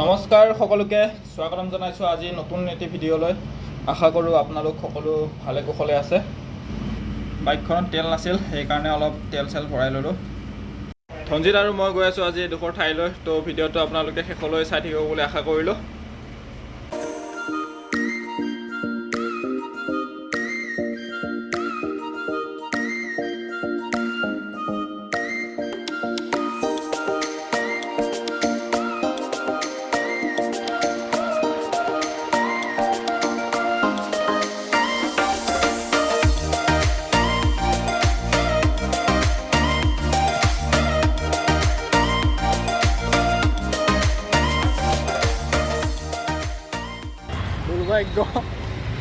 নমস্কাৰ সকলোকে স্বাগতম জনাইছোঁ আজি নতুন এটি ভিডিঅ'লৈ। আশা কৰোঁ আপোনালোক সকলো ভালে কুশলে আছে। বাইকখনত তেল নাছিল, সেইকাৰণে অলপ তেল চেল ভৰাই ল'লোঁ। ধনজিত আৰু মই গৈ আছোঁ আজি এডোখৰ ঠাইলৈ, তো ভিডিঅ'টো আপোনালোকে শেষলৈ চাই থাকিব বুলি আশা কৰিলোঁ।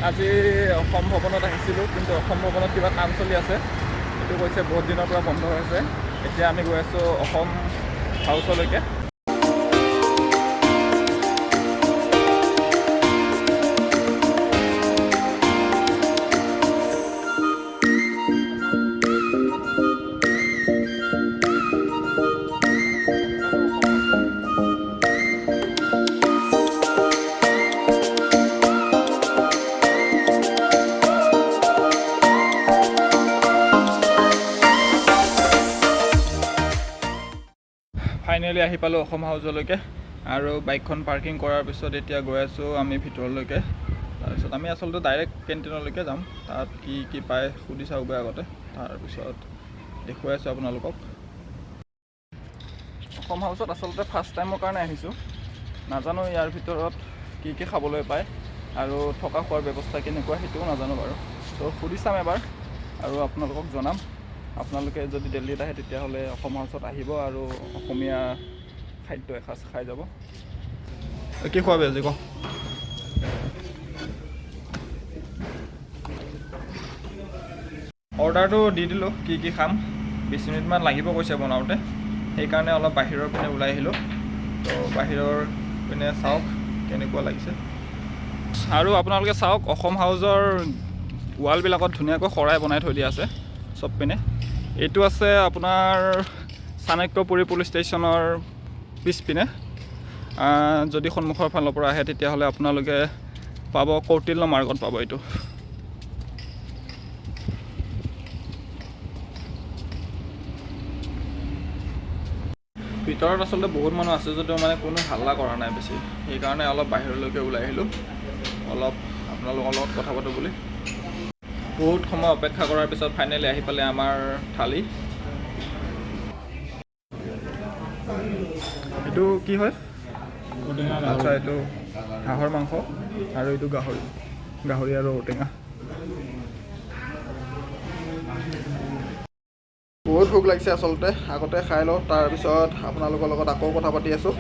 আজি অসম ভৱনত আহিছিলোঁ, কিন্তু অসম ভৱনত কিবা কাম চলি আছে। এইটো কৈছে বহুত দিনৰ পৰা বন্ধ হৈ আছে। এতিয়া আমি গৈ আছোঁ অসম হাউচলৈকে। ফাইনেলি আহি পালোঁ অসম হাউচলৈকে, আৰু বাইকখন পাৰ্কিং কৰাৰ পিছত এতিয়া গৈ আছোঁ আমি ভিতৰলৈকে। তাৰপিছত আমি আচলতে ডাইৰেক্ট কেণ্টিনলৈকে যাম, তাত কি কি পায় সুধি চাওঁগৈ আগতে, তাৰপিছত দেখুৱাই আছোঁ আপোনালোকক। অসম হাউচত আচলতে ফাৰ্ষ্ট টাইমৰ কাৰণে আহিছোঁ, নাজানো ইয়াৰ ভিতৰত কি কি খাবলৈ পায় আৰু থকা খোৱাৰ ব্যৱস্থা কেনেকুৱা সেইটোও নাজানো বাৰু। তো সুধি চাম এবাৰ আৰু আপোনালোকক জনাম। আপোনালোকে যদি দিল্লীত আহে তেতিয়াহ'লে অসম হাউচত আহিব আৰু অসমীয়া খাদ্য এসাঁজ খাই যাব। কি খোৱাবি আজি কওঁ? অৰ্ডাৰটো দি দিলোঁ, কি কি খাম। 20 মিনিটমান লাগিব কৈছে বনাওঁতে, সেইকাৰণে অলপ বাহিৰৰ পিনে ওলাই আহিলোঁ। তো বাহিৰৰ পিনে চাওক কেনেকুৱা লাগিছে। আৰু আপোনালোকে চাওক অসম হাউচৰ ৱালবিলাকত ধুনীয়াকৈ শৰাই বনাই থৈ দিয়া আছে চব পিনে। এইটো আছে আপোনাৰ চাণক্যপুৰী পুলিচ ষ্টেচনৰ পিছপিনে। যদি সন্মুখৰ ফালৰ পৰা আহে তেতিয়াহ'লে আপোনালোকে পাব কৌটিল্য মাৰ্গত পাব এইটো। ভিতৰত আচলতে বহুত মানুহ আছে যদিও মানে কোনো হাল্লা কৰা নাই বেছি, সেইকাৰণে অলপ বাহিৰলৈকে ওলাই আহিলোঁ, অলপ আপোনালোকৰ লগত কথা পাতোঁ বুলি। বহুত সময় অপেক্ষা কৰাৰ পিছত ফাইনেলি আহি পালে আমাৰ থালি। এইটো কি হয়? আচ্ছা, এইটো হাঁহৰ মাংস আৰু এইটো গাহৰি আৰু ঔটেঙা। বহুত ভোক লাগিছে আচলতে, আগতে খাই লওঁ, তাৰপিছত আপোনালোকৰ লগত আকৌ কথা পাতি আছোঁ।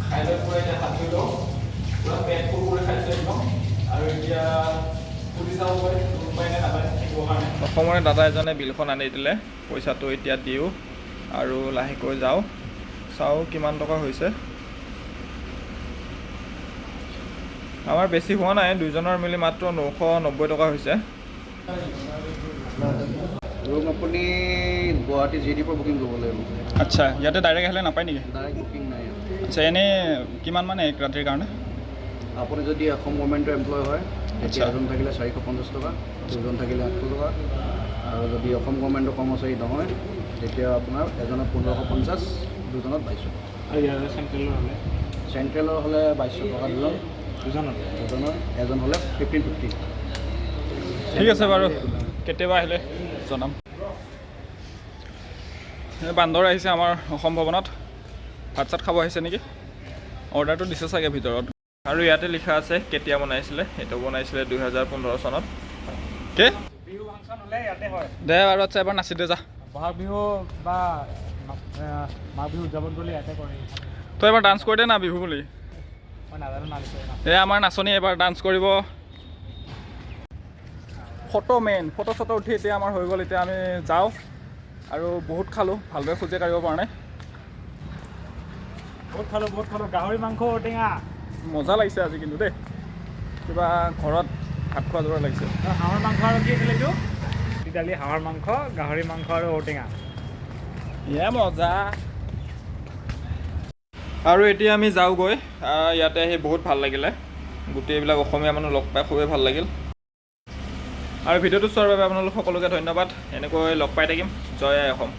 খাই লৈ পুৰা এতিয়া হাত ধুই লওঁ, পুৰা পেট ফুল কৰি খাইছোঁ একদম। আৰু এতিয়া সুধি চাব পাৰি উপায় নে নাপায় থাকিবৰ কাৰণে। অসমৰে দাদা এজনে বিলখন আনি দিলে, পইচাটো এতিয়া দিওঁ আৰু লাহেকৈ যাওঁ, চাওঁ কিমান টকা হৈছে। আমাৰ বেছি হোৱা নাই, দুইজনৰ মিলি মাত্ৰ 990 টকা হৈছে। ৰুম আপুনি গুৱাহাটী GD পৰা বুকিং কৰিব লাগিব। আচ্ছা, ইয়াতে ডাইৰেক্ট আহিলে নাপায় নেকি? ডাইৰেক্ট বুকিং নাই। আচ্ছা, এনেই কিমান মানে এক ৰাতিৰ কাৰণে? আপুনি যদি অসম গভৰ্ণমেণ্টৰ এমপ্লয় হয় তেতিয়া এজন থাকিলে 450 টকা, দুজন থাকিলে 800 টকা, আৰু যদি অসম গভৰ্ণমেণ্টৰ কৰ্মচাৰী নহয় তেতিয়া আপোনাৰ এজনত 1550, দুজনত 2200। আৰু ইয়াৰে চেণ্ট্ৰেলৰ হ'লে 2200 টকা দুজনৰ, এজন হ'লে 1550। ঠিক আছে বাৰু, কেতিয়াবা আহিলে জনাম। বান্দৰ আহিছে আমাৰ অসম ভৱনত, ভাত চাত খাব আহিছে নেকি? অৰ্ডাৰটো দিছে চাগে ভিতৰত। আৰু ইয়াতে লিখা আছে কেতিয়া বনাইছিলে, সেইটো বনাইছিলে 2015 চনত। কি বিহু ফাংচন হ'লে ইয়াতে হয় দে আৰু। আচ্ছা, এবাৰ নাচি দে যা। বহাগ বিহু বা মাঘ বিহু উদযাপন কৰিলে ইয়াতে কৰে। তই এবাৰ ডান্স কৰি দে না বিহু বুলি। মই নাজানো নাচিব। আমাৰ নাচনী এবাৰ ডান্স কৰিব। ফটো মেইন, ফটো চটো উঠি এতিয়া আমাৰ হৈ গ'ল। এতিয়া আমি যাওঁ, আৰু বহুত খালোঁ, ভালদৰে খোজে কাঢ়িব পৰা নাই। বহুত খালোঁ গাহৰি মাংস ঔটেঙা। মজা লাগিছে আজি কিন্তু দেই, কিবা ঘৰত ভাত খোৱা দৰে লাগিছে। হাঁহৰ মাংস আৰু কি আছিলে এইটো? মাটি দালি, হাঁহৰ মাংস, গাহৰি মাংস আৰু ঔটেঙা। মজা। আৰু এতিয়া আমি যাওঁগৈ। ইয়াতে আহি বহুত ভাল লাগিলে, গোটেইবিলাক অসমীয়া মানুহ লগ পাই খুবেই ভাল লাগিল। আৰু ভিডিঅ'টো চোৱাৰ বাবে আপোনালোক সকলোকে ধন্যবাদ। এনেকৈ লগ পাই থাকিম। জয় আই অসম।